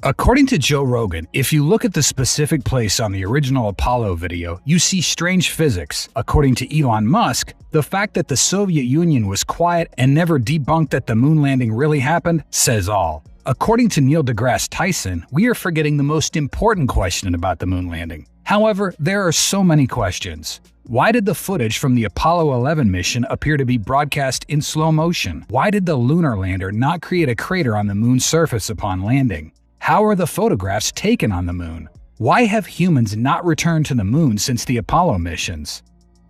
According to Joe Rogan, if you look at the specific place on the original Apollo video, you see strange physics. According to Elon Musk, the fact that the Soviet Union was quiet and never debunked that the moon landing really happened says all. According to Neil deGrasse Tyson, we are forgetting the most important question about the moon landing. However, there are so many questions. Why did the footage from the Apollo 11 mission appear to be broadcast in slow motion? Why did the lunar lander not create a crater on the moon's surface upon landing? How are the photographs taken on the moon? Why have humans not returned to the moon since the Apollo missions?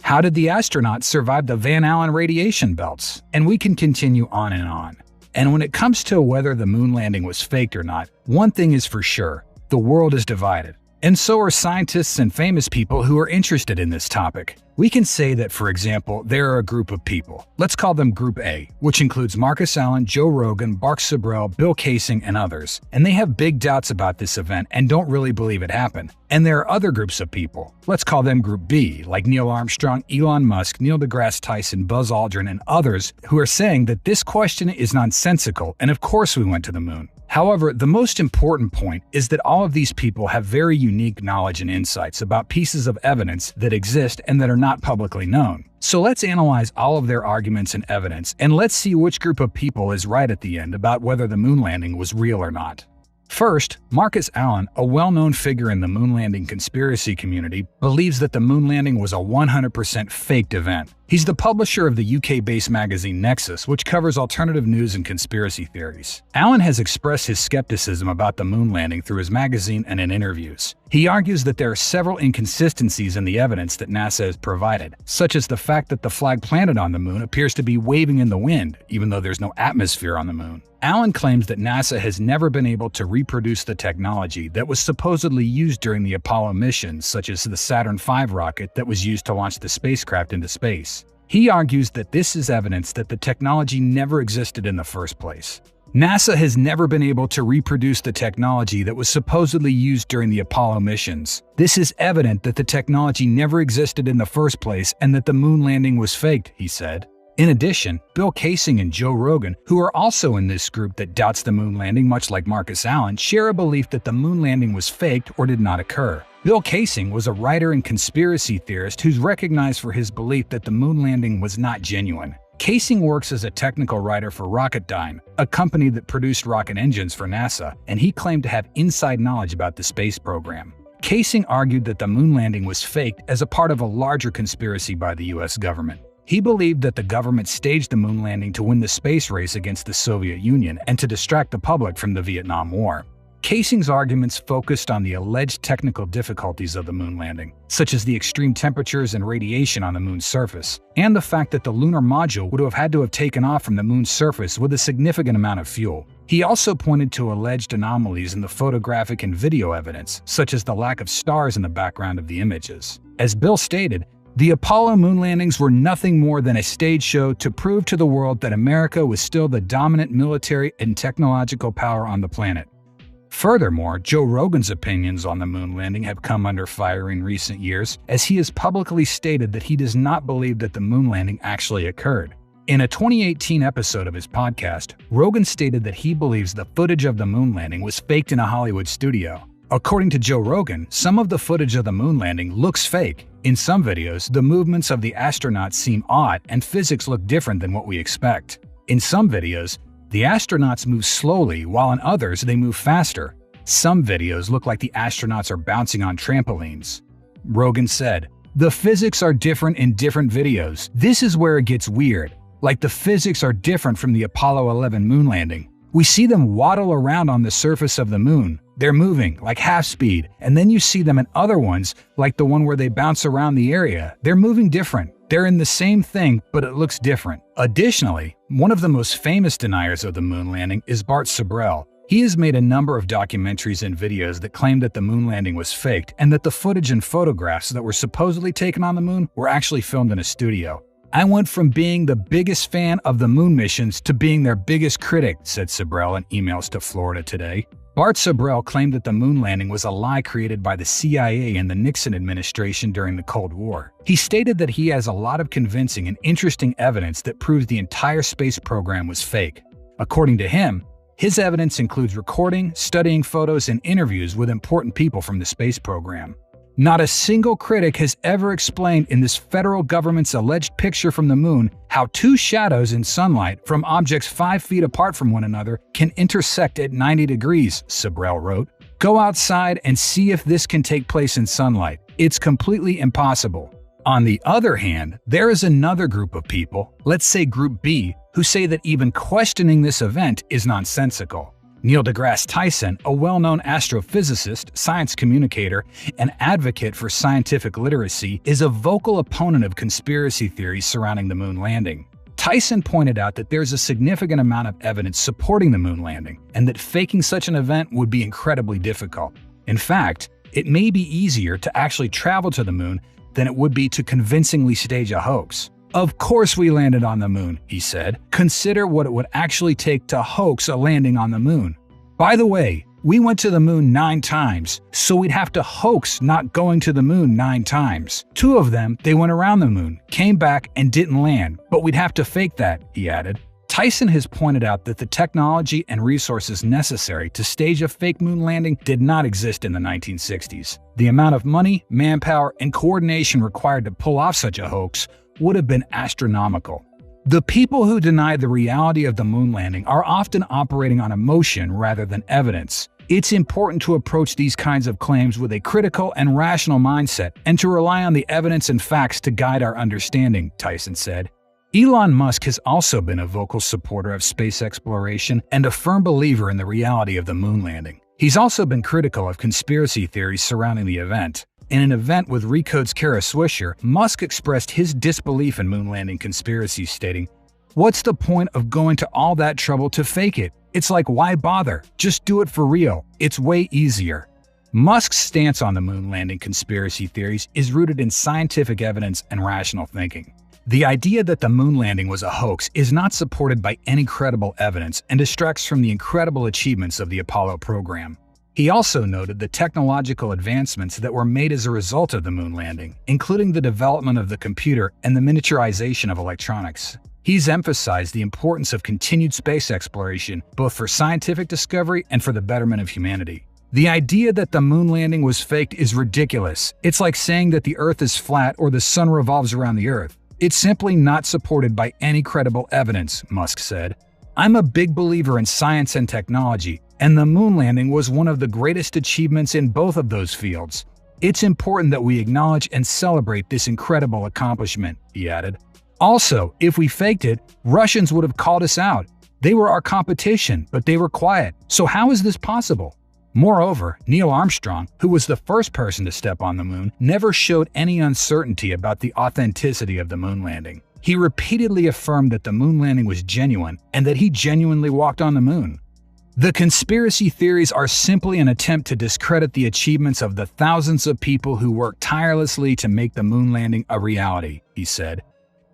How did the astronauts survive the Van Allen radiation belts? And we can continue on and on. And when it comes to whether the moon landing was faked or not, one thing is for sure: the world is divided. And so are scientists and famous people who are interested in this topic. We can say that, for example, there are a group of people. Let's call them Group A, which includes Marcus Allen, Joe Rogan, Bart Sibrel, Bill Kaysing, and others. And they have big doubts about this event and don't really believe it happened. And there are other groups of people. Let's call them Group B, like Neil Armstrong, Elon Musk, Neil deGrasse Tyson, Buzz Aldrin, and others who are saying that this question is nonsensical and of course we went to the moon. However, the most important point is that all of these people have very unique knowledge and insights about pieces of evidence that exist and that are not publicly known. So let's analyze all of their arguments and evidence, and let's see which group of people is right at the end about whether the moon landing was real or not. First, Marcus Allen, a well-known figure in the moon landing conspiracy community, believes that the moon landing was a 100% faked event. He's the publisher of the UK-based magazine Nexus, which covers alternative news and conspiracy theories. Allen has expressed his skepticism about the moon landing through his magazine and in interviews. He argues that there are several inconsistencies in the evidence that NASA has provided, such as the fact that the flag planted on the moon appears to be waving in the wind, even though there's no atmosphere on the moon. Allen claims that NASA has never been able to reproduce the technology that was supposedly used during the Apollo missions, such as the Saturn V rocket that was used to launch the spacecraft into space. He argues that this is evidence that the technology never existed in the first place. NASA has never been able to reproduce the technology that was supposedly used during the Apollo missions. This is evident that the technology never existed in the first place and that the moon landing was faked, he said. In addition, Bill Kaysing and Joe Rogan, who are also in this group that doubts the moon landing much like Marcus Allen, share a belief that the moon landing was faked or did not occur. Bill Kaysing was a writer and conspiracy theorist who's recognized for his belief that the moon landing was not genuine. Kaysing works as a technical writer for Rocketdyne, a company that produced rocket engines for NASA, and he claimed to have inside knowledge about the space program. Kaysing argued that the moon landing was faked as a part of a larger conspiracy by the US government. He believed that the government staged the moon landing to win the space race against the Soviet Union and to distract the public from the Vietnam War. Kaysing's arguments focused on the alleged technical difficulties of the moon landing, such as the extreme temperatures and radiation on the moon's surface, and the fact that the lunar module would have had to have taken off from the moon's surface with a significant amount of fuel. He also pointed to alleged anomalies in the photographic and video evidence, such as the lack of stars in the background of the images. As Bill stated, the Apollo moon landings were nothing more than a stage show to prove to the world that America was still the dominant military and technological power on the planet. Furthermore, Joe Rogan's opinions on the moon landing have come under fire in recent years, as he has publicly stated that he does not believe that the moon landing actually occurred. In a 2018 episode of his podcast, Rogan stated that he believes the footage of the moon landing was faked in a Hollywood studio. According to Joe Rogan, some of the footage of the moon landing looks fake. In some videos, the movements of the astronauts seem odd and physics look different than what we expect. In some videos, the astronauts move slowly, while in others they move faster. Some videos look like the astronauts are bouncing on trampolines. Rogan said, "The physics are different in different videos. This is where it gets weird. Like the physics are different from the Apollo 11 moon landing. We see them waddle around on the surface of the moon. They're moving, like half speed, and then you see them in other ones, like the one where they bounce around the area. They're moving different. They're in the same thing, but it looks different." Additionally, one of the most famous deniers of the moon landing is Bart Sibrel. He has made a number of documentaries and videos that claim that the moon landing was faked and that the footage and photographs that were supposedly taken on the moon were actually filmed in a studio. "I went from being the biggest fan of the moon missions to being their biggest critic," said Sibrel in emails to Florida Today. Bart Sibrel claimed that the moon landing was a lie created by the CIA and the Nixon administration during the Cold War. He stated that he has a lot of convincing and interesting evidence that proves the entire space program was fake. According to him, His evidence includes recording, studying photos, and interviews with important people from the space program. Not a single critic has ever explained in this federal government's alleged picture from the moon how two shadows in sunlight from objects 5 feet apart from one another can intersect at 90 degrees, Sabrell wrote. Go outside and see if this can take place in sunlight. It's completely impossible. On the other hand, there is another group of people, let's say Group B, who say that even questioning this event is nonsensical. Neil deGrasse Tyson, a well-known astrophysicist, science communicator, and advocate for scientific literacy, is a vocal opponent of conspiracy theories surrounding the moon landing. Tyson pointed out that there's a significant amount of evidence supporting the moon landing, and that faking such an event would be incredibly difficult. In fact, it may be easier to actually travel to the moon than it would be to convincingly stage a hoax. Of course we landed on the moon, he said. Consider what it would actually take to hoax a landing on the moon. By the way, we went to the moon 9 times, so we'd have to hoax not going to the moon 9 times. 2 of them, they went around the moon, came back, and didn't land, but we'd have to fake that, he added. Tyson has pointed out that the technology and resources necessary to stage a fake moon landing did not exist in the 1960s. The amount of money, manpower, and coordination required to pull off such a hoax would have been astronomical. The people who deny the reality of the moon landing are often operating on emotion rather than evidence. It's important to approach these kinds of claims with a critical and rational mindset and to rely on the evidence and facts to guide our understanding, Tyson said. Elon Musk has also been a vocal supporter of space exploration and a firm believer in the reality of the moon landing. He's also been critical of conspiracy theories surrounding the event. In an event with Recode's Kara Swisher, Musk expressed his disbelief in moon landing conspiracies, stating, "What's the point of going to all that trouble to fake it? It's like, why bother? Just do it for real. It's way easier." Musk's stance on the moon landing conspiracy theories is rooted in scientific evidence and rational thinking. The idea that the moon landing was a hoax is not supported by any credible evidence and distracts from the incredible achievements of the Apollo program. He also noted the technological advancements that were made as a result of the moon landing, including the development of the computer and the miniaturization of electronics. He's emphasized the importance of continued space exploration, both for scientific discovery and for the betterment of humanity. The idea that the moon landing was faked is ridiculous. It's like saying that the Earth is flat or the sun revolves around the Earth. It's simply not supported by any credible evidence, Musk said. I'm a big believer in science and technology, and the moon landing was one of the greatest achievements in both of those fields. It's important that we acknowledge and celebrate this incredible accomplishment, he added. Also, if we faked it, Russians would have called us out. They were our competition, but they were quiet. So how is this possible? Moreover, Neil Armstrong, who was the first person to step on the moon, never showed any uncertainty about the authenticity of the moon landing. He repeatedly affirmed that the moon landing was genuine and that he genuinely walked on the moon. The conspiracy theories are simply an attempt to discredit the achievements of the thousands of people who worked tirelessly to make the moon landing a reality, he said.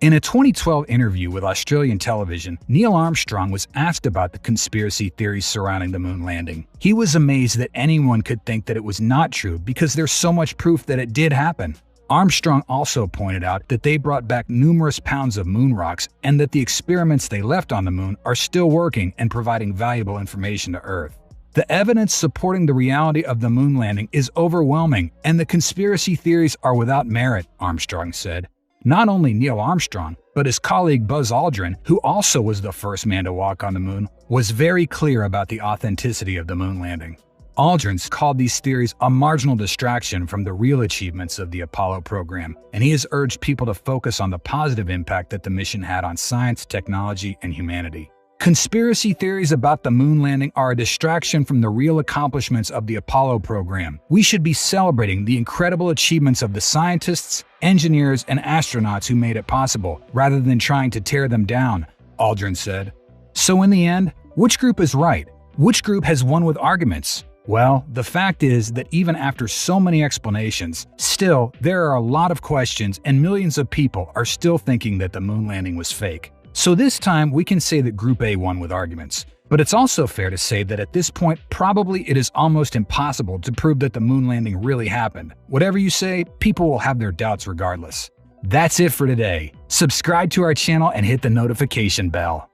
In a 2012 interview with Australian television, Neil Armstrong was asked about the conspiracy theories surrounding the moon landing. He was amazed that anyone could think that it was not true because there's so much proof that it did happen. Armstrong also pointed out that they brought back numerous pounds of moon rocks and that the experiments they left on the moon are still working and providing valuable information to Earth. The evidence supporting the reality of the moon landing is overwhelming, and the conspiracy theories are without merit, Armstrong said. Not only Neil Armstrong, but his colleague Buzz Aldrin, who also was the first man to walk on the moon, was very clear about the authenticity of the moon landing. Aldrin called these theories a marginal distraction from the real achievements of the Apollo program, and he has urged people to focus on the positive impact that the mission had on science, technology, and humanity. Conspiracy theories about the moon landing are a distraction from the real accomplishments of the Apollo program. We should be celebrating the incredible achievements of the scientists, engineers, and astronauts who made it possible, rather than trying to tear them down, Aldrin said. So in the end, which group is right? Which group has won with arguments? Well, the fact is that even after so many explanations, still, there are a lot of questions and millions of people are still thinking that the moon landing was fake. So this time, we can say that Group A won with arguments. But it's also fair to say that at this point, probably it is almost impossible to prove that the moon landing really happened. Whatever you say, people will have their doubts regardless. That's it for today. Subscribe to our channel and hit the notification bell.